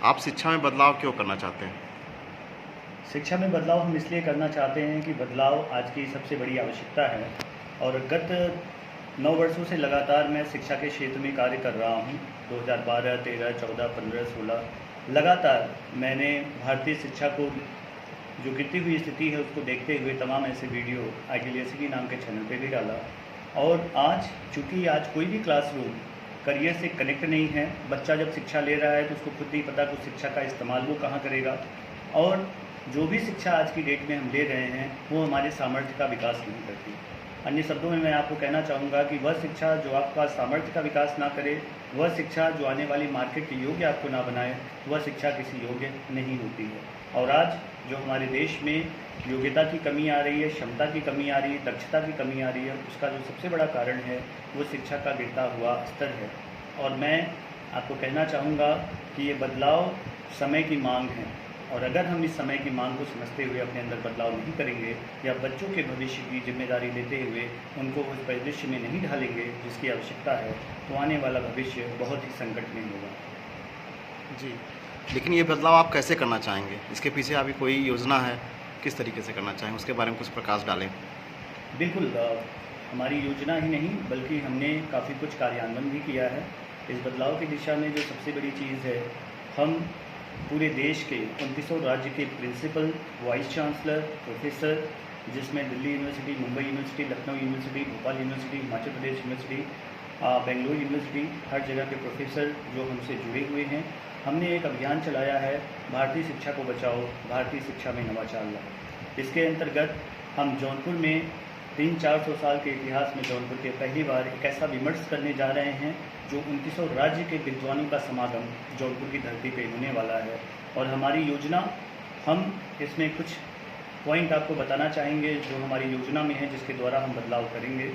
आप शिक्षा में बदलाव क्यों करना चाहते हैं? शिक्षा में बदलाव हम इसलिए करना चाहते हैं कि बदलाव आज की सबसे बड़ी आवश्यकता है। और गत 9 वर्षों से लगातार मैं शिक्षा के क्षेत्र में कार्य कर रहा हूँ। 2012, 13, 14, 15, 16 लगातार मैंने भारतीय शिक्षा को जो गिरती हुई स्थिति है उसको देखते हुए तमाम ऐसे वीडियो आईडियलिटी नाम के चैनल पे भी डाला। और आज चूँकि आज कोई भी क्लासरूम करियर से कनेक्ट नहीं है, बच्चा जब शिक्षा ले रहा है तो उसको खुद नहीं पता कि उस शिक्षा का इस्तेमाल वो कहाँ करेगा। और जो भी शिक्षा आज की डेट में हम ले रहे हैं वो हमारे सामर्थ्य का विकास नहीं करती। अन्य शब्दों में मैं आपको कहना चाहूँगा कि वह शिक्षा जो आपका सामर्थ्य का विकास ना करे, वह शिक्षा जो आने वाली मार्केट के योग्य आपको ना बनाए, वह शिक्षा किसी योग्य नहीं होती है। और आज जो हमारे देश में योग्यता की कमी आ रही है, क्षमता की कमी आ रही है, दक्षता की कमी आ रही है, उसका जो सबसे बड़ा कारण है वो शिक्षा का गिरता हुआ स्तर है। और मैं आपको कहना चाहूँगा कि ये बदलाव समय की मांग है। और अगर हम इस समय की मांग को समझते हुए अपने अंदर बदलाव नहीं करेंगे या बच्चों के भविष्य की जिम्मेदारी लेते हुए उनको उस परिदृश्य में नहीं ढालेंगे जिसकी आवश्यकता है, तो आने वाला भविष्य बहुत ही संकट में होगा। जी, लेकिन ये बदलाव आप कैसे करना चाहेंगे? इसके पीछे अभी कोई योजना है? किस तरीके से करना चाहें, उसके बारे में कुछ प्रकाश डालें। बिल्कुल, हमारी योजना ही नहीं बल्कि हमने काफ़ी कुछ कार्यान्वयन भी किया है। इस बदलाव की दिशा में जो सबसे बड़ी चीज़ है, हम पूरे देश के 29 राज्य के प्रिंसिपल, वाइस चांसलर, प्रोफेसर, जिसमें Delhi university, Mumbai university, Lucknow university, Bhopal university, Himachal Pradesh university, Bengaluru university, हर जगह के प्रोफेसर जो हमसे जुड़े हुए हैं, हमने एक अभियान चलाया है, भारतीय शिक्षा को बचाओ, भारतीय शिक्षा में नवाचार लाओ। इसके अंतर्गत हम जौनपुर में 300-400 साल के इतिहास में जौनपुर के पहली बार एक ऐसा विमर्श करने जा रहे हैं जो 29 राज्य के विद्वानों का समागम जौनपुर की धरती पे होने वाला है। और हमारी योजना, हम इसमें कुछ पॉइंट आपको बताना चाहेंगे जो हमारी योजना में है, जिसके द्वारा हम बदलाव करेंगे।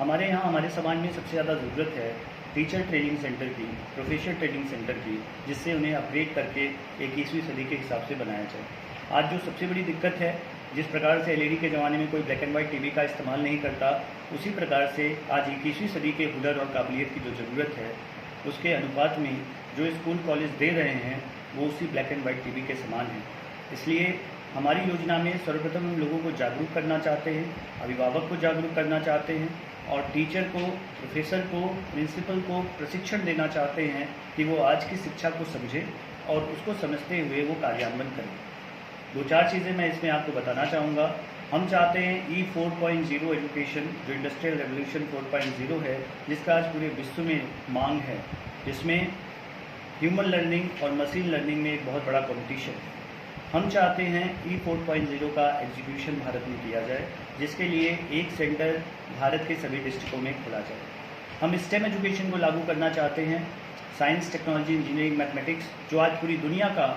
हमारे यहाँ हमारे समाज में सबसे ज़्यादा ज़रूरत है टीचर ट्रेनिंग सेंटर की, प्रोफेसर ट्रेनिंग सेंटर की, जिससे उन्हें अपग्रेड करके 21वीं सदी के हिसाब से बनाया जाए। आज जो सबसे बड़ी दिक्कत है, जिस प्रकार से एलईडी के ज़माने में कोई ब्लैक एंड वाइट टीवी का इस्तेमाल नहीं करता, उसी प्रकार से आज 21वीं सदी के हुनर और काबिलियत की जो ज़रूरत है, उसके अनुपात में जो स्कूल कॉलेज दे रहे हैं वो उसी ब्लैक एंड वाइट टीवी के समान है। इसलिए हमारी योजना में सर्वप्रथम हम लोगों को जागरूक करना चाहते हैं, अभिभावक को जागरूक करना चाहते हैं और टीचर को, प्रोफेसर को, प्रिंसिपल को प्रशिक्षण देना चाहते हैं कि वो आज की शिक्षा को समझें और उसको समझते हुए वो कार्यान्वयन करें। 2-4 चीज़ें मैं इसमें आपको बताना चाहूँगा। हम चाहते हैं E4.0 एजुकेशन, जो इंडस्ट्रियल रेवोल्यूशन 4.0 है, जिसका आज पूरे विश्व में मांग है, जिसमें ह्यूमन लर्निंग और मशीन लर्निंग में एक बहुत बड़ा कॉम्पिटिशन है। हम चाहते हैं E4.0 का एग्जीक्यूशन भारत में किया जाए, जिसके लिए एक सेंटर भारत के सभी डिस्ट्रिक्टों में खोला जाए। हम स्टेम एजुकेशन को लागू करना चाहते हैं, साइंस, टेक्नोलॉजी, इंजीनियरिंग, मैथमेटिक्स, जो आज पूरी दुनिया का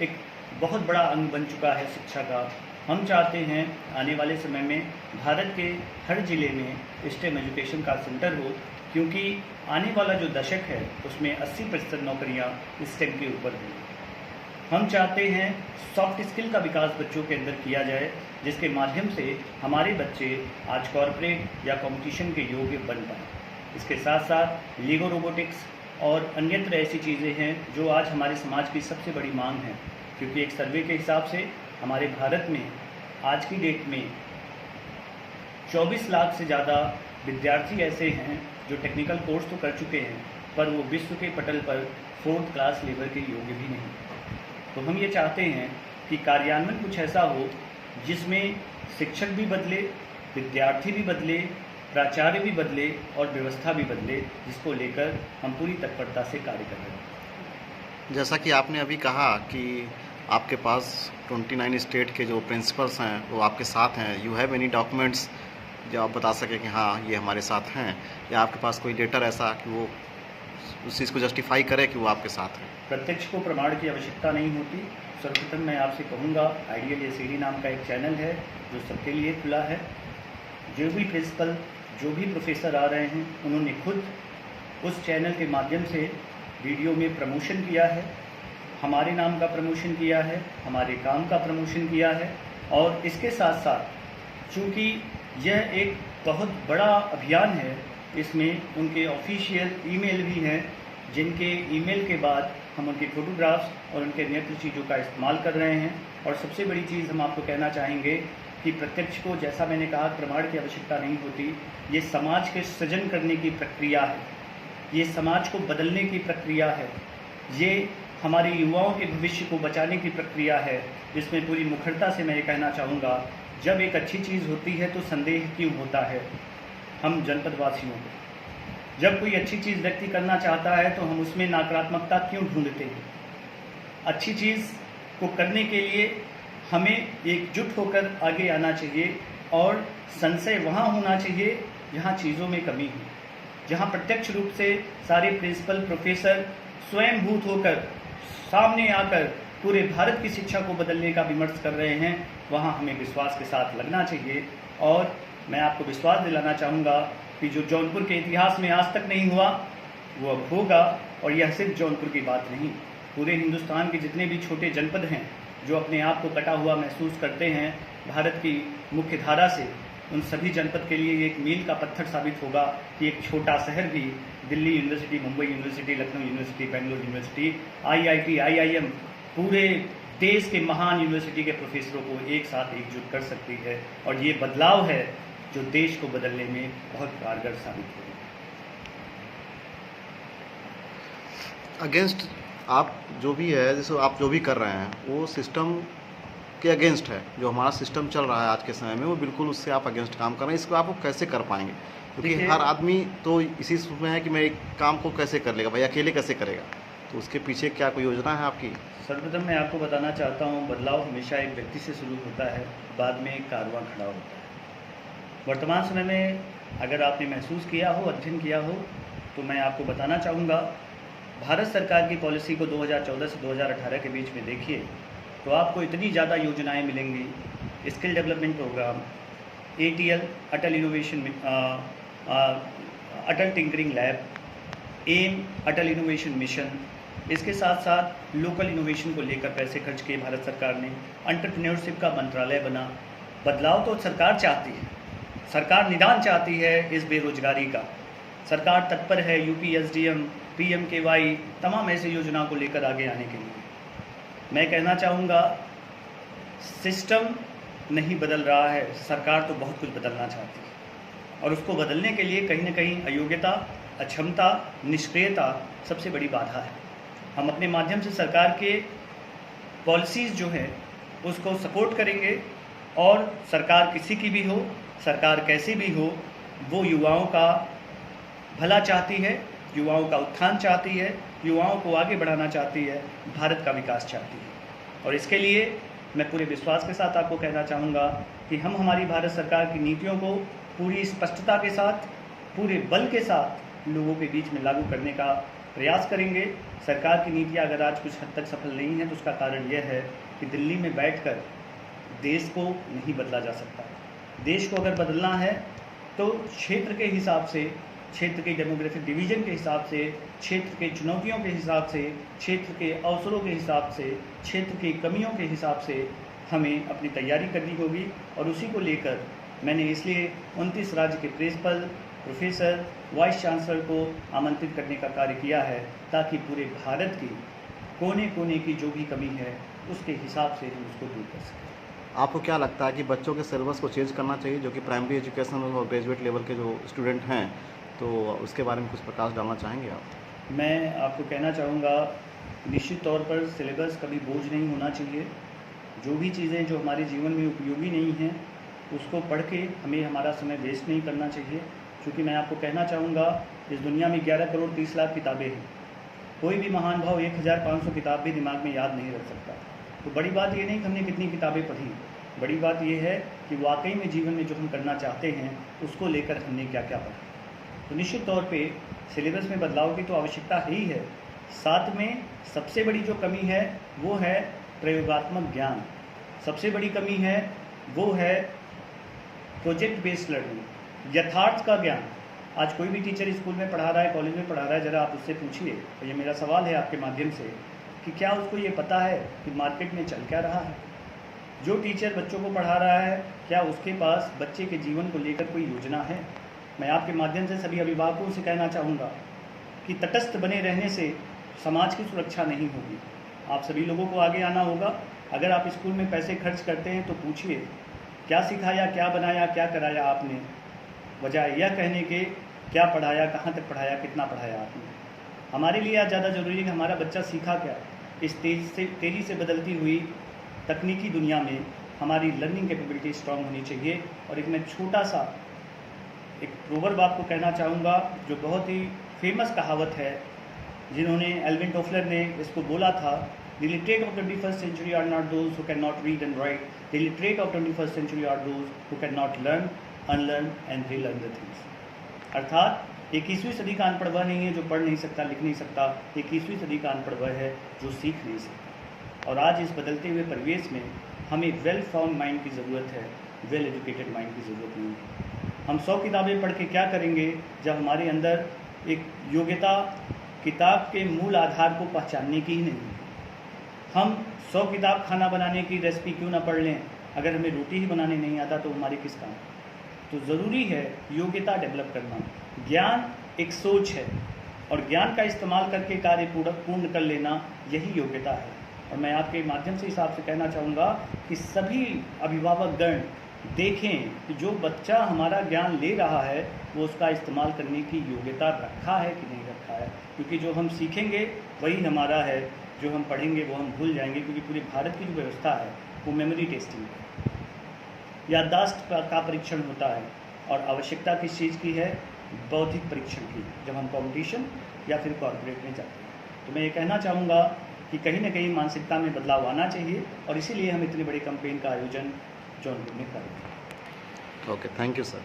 एक बहुत बड़ा अंग बन चुका है शिक्षा का। हम चाहते हैं आने वाले समय में भारत के हर ज़िले में स्टेम एजुकेशन का सेंटर हो, क्योंकि आने वाला जो दशक है उसमें 80% नौकरियां स्टेम के ऊपर होंगी। हम चाहते हैं सॉफ्ट स्किल का विकास बच्चों के अंदर किया जाए, जिसके माध्यम से हमारे बच्चे आज कॉरपोरेट या कंपटीशन के योग्य बन पाएँ। इसके साथ साथ लीगो रोबोटिक्स और अन्यत्र ऐसी चीज़ें हैं जो आज हमारे समाज की सबसे बड़ी मांग है, क्योंकि एक सर्वे के हिसाब से हमारे भारत में आज की डेट में 24 लाख से ज़्यादा विद्यार्थी ऐसे हैं जो टेक्निकल कोर्स तो कर चुके हैं, पर वो विश्व के पटल पर 4th क्लास लेवल के योग्य भी नहीं। तो हम ये चाहते हैं कि कार्यान्वयन कुछ ऐसा हो जिसमें शिक्षक भी बदले, विद्यार्थी भी बदले, प्राचार्य भी बदले और व्यवस्था भी बदले, जिसको लेकर हम पूरी तत्परता से कार्य कर रहे हैं। जैसा कि आपने अभी कहा कि आपके पास 29 स्टेट के जो प्रिंसिपल्स हैं वो आपके साथ हैं, यू हैव एनी डॉक्यूमेंट्स जो आप बता सकें कि हाँ ये हमारे साथ हैं, या आपके पास कोई लेटर ऐसा कि वो उस चीज़ को जस्टिफाई करे कि वो आपके साथ हैं? प्रत्यक्ष को प्रमाण की आवश्यकता नहीं होती। सर्वप्रथम मैं आपसे कहूँगा, आइडियल एसीडी नाम का एक चैनल है जो सबके लिए खुला है। जो भी प्रिंसिपल, जो भी प्रोफेसर आ रहे हैं, उन्होंने खुद उस चैनल के माध्यम से वीडियो में प्रमोशन किया है, हमारे नाम का प्रमोशन किया है, हमारे काम का प्रमोशन किया है। और इसके साथ साथ चूँकि यह एक बहुत बड़ा अभियान है, इसमें उनके ऑफिशियल ईमेल भी हैं, जिनके ईमेल के बाद हम उनके फोटोग्राफ्स और उनके अन्य चीज़ों का इस्तेमाल कर रहे हैं। और सबसे बड़ी चीज़ हम आपको कहना चाहेंगे कि प्रत्यक्ष को, जैसा मैंने कहा, प्रमाण की आवश्यकता नहीं होती। ये समाज के सृजन करने की प्रक्रिया है, ये समाज को बदलने की प्रक्रिया है, ये हमारे युवाओं के भविष्य को बचाने की प्रक्रिया है, जिसमें पूरी मुखरता से मैं ये कहना चाहूँगा, जब एक अच्छी चीज़ होती है तो संदेह क्यों होता है हम जनपदवासियों को। जब कोई अच्छी चीज़ व्यक्ति करना चाहता है तो हम उसमें नकारात्मकता क्यों ढूंढते हैं। अच्छी चीज़ को करने के लिए हमें एकजुट होकर आगे आना चाहिए और संशय वहाँ होना चाहिए जहाँ चीज़ों में कमी है, जहाँ प्रत्यक्ष रूप से सारे प्रिंसिपल प्रोफेसर स्वयंभूत होकर सामने आकर पूरे भारत की शिक्षा को बदलने का विमर्श कर रहे हैं, वहाँ हमें विश्वास के साथ लगना चाहिए। और मैं आपको विश्वास दिलाना चाहूँगा कि जो जौनपुर के इतिहास में आज तक नहीं हुआ वो अब होगा। और यह सिर्फ जौनपुर की बात नहीं, पूरे हिंदुस्तान के जितने भी छोटे जनपद हैं जो अपने आप को कटा हुआ महसूस करते हैं भारत की मुख्य धारा से, उन सभी जनपद के लिए ये एक मील का पत्थर साबित होगा कि एक छोटा शहर भी Delhi university, Mumbai university, Lucknow university, Bangalore university, IIT, IIM, पूरे देश के महान यूनिवर्सिटी के प्रोफेसरों को एक साथ एकजुट कर सकती है। और ये बदलाव है जो देश को बदलने में बहुत कारगर साबित होगा। अगेंस्ट आप जो भी है, जैसे आप जो भी कर रहे हैं वो सिस्टम के अगेंस्ट है। जो हमारा सिस्टम चल रहा है आज के समय में वो बिल्कुल उससे आप अगेंस्ट काम कर रहे हैं। इसको आप कैसे कर पाएंगे? क्योंकि हर आदमी तो इसी में है कि मैं एक काम को कैसे कर लेगा, भाई अकेले कैसे करेगा, तो उसके पीछे क्या कोई योजना है आपकी? सर्वप्रथम मैं आपको बताना चाहता हूँ, बदलाव हमेशा एक व्यक्ति से शुरू होता है, बाद में एक कारवां खड़ा होता है। वर्तमान समय में अगर आपने महसूस किया हो, अध्ययन किया हो, तो मैं आपको बताना चाहूँगा, भारत सरकार की पॉलिसी को 2014 से 2018 के बीच में देखिए तो आपको इतनी ज़्यादा योजनाएं मिलेंगी। स्किल डेवलपमेंट प्रोग्राम, ATL, अटल इनोवेशन, अटल टिंकरिंग लैब, एम, अटल इनोवेशन मिशन, इसके साथ साथ लोकल इनोवेशन को लेकर पैसे खर्च किए भारत सरकार ने। एंटरप्रेन्योरशिप का मंत्रालय बना। बदलाव तो सरकार चाहती है, सरकार निदान चाहती है इस बेरोजगारी का। सरकार तत्पर है UPSDM, PMKY, तमाम ऐसी योजनाओं को लेकर आगे आने के लिए। मैं कहना चाहूँगा, सिस्टम नहीं बदल रहा है, सरकार तो बहुत कुछ बदलना चाहती है। और उसको बदलने के लिए कहीं ना कहीं अयोग्यता, अक्षमता, निष्क्रियता सबसे बड़ी बाधा है। हम अपने माध्यम से सरकार के पॉलिसीज़ जो हैं उसको सपोर्ट करेंगे। और सरकार किसी की भी हो, सरकार कैसी भी हो, वो युवाओं का भला चाहती है, युवाओं का उत्थान चाहती है, युवाओं को आगे बढ़ाना चाहती है, भारत का विकास चाहती है। और इसके लिए मैं पूरे विश्वास के साथ आपको कहना चाहूँगा कि हम हमारी भारत सरकार की नीतियों को पूरी स्पष्टता के साथ, पूरे बल के साथ लोगों के बीच में लागू करने का प्रयास करेंगे। सरकार की नीतियाँ अगर आज कुछ हद तक सफल नहीं है तो उसका कारण यह है कि दिल्ली में बैठकर देश को नहीं बदला जा सकता। देश को अगर बदलना है तो क्षेत्र के हिसाब से, क्षेत्र के डेमोग्राफिक डिवीज़न के हिसाब से, क्षेत्र के चुनौतियों के हिसाब से, क्षेत्र के अवसरों के हिसाब से, क्षेत्र की कमियों के हिसाब से हमें अपनी तैयारी करनी होगी। और उसी को लेकर मैंने इसलिए 29 राज्य के प्रिंसिपल, प्रोफेसर, वाइस चांसलर को आमंत्रित करने का कार्य किया है, ताकि पूरे भारत की कोने कोने की जो भी कमी है उसके हिसाब से हम उसको दूर कर सकें। आपको क्या लगता है कि बच्चों के सिलेबस को चेंज करना चाहिए, जो कि प्राइमरी एजुकेशन और ग्रेजुएट लेवल के जो स्टूडेंट हैं, तो उसके बारे में कुछ प्रकाश डालना चाहेंगे आप? मैं आपको कहना चाहूँगा, निश्चित तौर पर सिलेबस कभी बोझ नहीं होना चाहिए। जो भी चीज़ें जो हमारे जीवन में उपयोगी नहीं हैं उसको पढ़ के हमें हमारा समय वेस्ट नहीं करना चाहिए। क्योंकि मैं आपको कहना चाहूँगा, इस दुनिया में 11 करोड़ 30 लाख किताबें हैं। कोई भी महान भाव 1500 किताब भी दिमाग में याद नहीं रख सकता। तो बड़ी बात ये नहीं कि हमने कितनी किताबें पढ़ी, बड़ी बात ये है कि वाकई में जीवन में जो हम करना चाहते हैं उसको लेकर हमने क्या क्या पढ़ा। तो निश्चित तौर पे सिलेबस में बदलाव की तो आवश्यकता ही है। साथ में सबसे बड़ी जो कमी है वो है प्रयोगात्मक ज्ञान। सबसे बड़ी कमी है वो है प्रोजेक्ट बेस्ड लर्निंग, यथार्थ का ज्ञान। आज कोई भी टीचर स्कूल में पढ़ा रहा है, कॉलेज में पढ़ा रहा है, ज़रा आप उससे पूछिए, तो ये मेरा सवाल है आपके माध्यम से, कि क्या उसको ये पता है कि मार्केट में चल क्या रहा है। जो टीचर बच्चों को पढ़ा रहा है, क्या उसके पास बच्चे के जीवन को लेकर कोई योजना है? मैं आपके माध्यम से सभी अभिभावकों से कहना चाहूँगा कि तटस्थ बने रहने से समाज की सुरक्षा नहीं होगी। आप सभी लोगों को आगे आना होगा। अगर आप स्कूल में पैसे खर्च करते हैं तो पूछिए क्या सिखाया, क्या बनाया, क्या कराया आपने, बजाय यह कहने के क्या पढ़ाया, कहाँ तक पढ़ाया, कितना पढ़ाया आपने। हमारे लिए आज ज़्यादा ज़रूरी है कि हमारा बच्चा सीखा क्या। इस तेज़ी से बदलती हुई तकनीकी दुनिया में हमारी लर्निंग कैपेबिलिटी स्ट्रांग होनी चाहिए। और एक मैं छोटा सा एक प्रोवर्ब आपको कहना चाहूँगा जो बहुत ही फेमस कहावत है, जिन्होंने एल्विन टोफलर ने इसको बोला था, the literate of 21st century are not those who can not read and write, the literate of 21st century are those who can not learn, unlearn and relearn the things. अर्थात 21वीं सदी का अनपढ़ वह नहीं है जो पढ़ नहीं सकता, लिख नहीं सकता। 21वीं सदी का अनपढ़ वह है जो सीख नहीं सकता। और आज इस बदलते हुए परिवेश में हमें वेल फॉर्म माइंड की ज़रूरत है, वेल एजुकेटेड माइंड की ज़रूरत नहीं है। हम 100 किताबें पढ़ के क्या करेंगे जब हमारे अंदर एक योग्यता किताब के मूल आधार को पहचानने की ही नहीं है। हम 100 किताब खाना बनाने की रेसिपी क्यों ना पढ़ लें, अगर हमें रोटी ही बनाने नहीं आता तो हमारी किस काम। तो ज़रूरी है योग्यता डेवलप करना। ज्ञान एक सोच है और ज्ञान का इस्तेमाल करके कार्य पूर्ण कर लेना, यही योग्यता है। और मैं आपके माध्यम से इस आपसे कहना चाहूँगा कि सभी अभिभावक गण देखें कि जो बच्चा हमारा ज्ञान ले रहा है वो उसका इस्तेमाल करने की योग्यता रखा है कि नहीं रखा है। क्योंकि जो हम सीखेंगे वही हमारा है, जो हम पढ़ेंगे वो हम भूल जाएंगे। क्योंकि पूरे भारत की जो व्यवस्था है वो मेमोरी टेस्टिंग है, याददाश्त का परीक्षण होता है। और आवश्यकता किस चीज़ की है? बौद्धिक परीक्षण की, जब हम कॉम्पिटिशन या फिर कॉर्पोरेट में जाते हैं। तो मैं ये कहना चाहूँगा कि कहीं ना कहीं मानसिकता में बदलाव आना चाहिए और इसीलिए हम इतने बड़े कैंपेन का आयोजन जौनपुर में करें। Okay, thank you sir.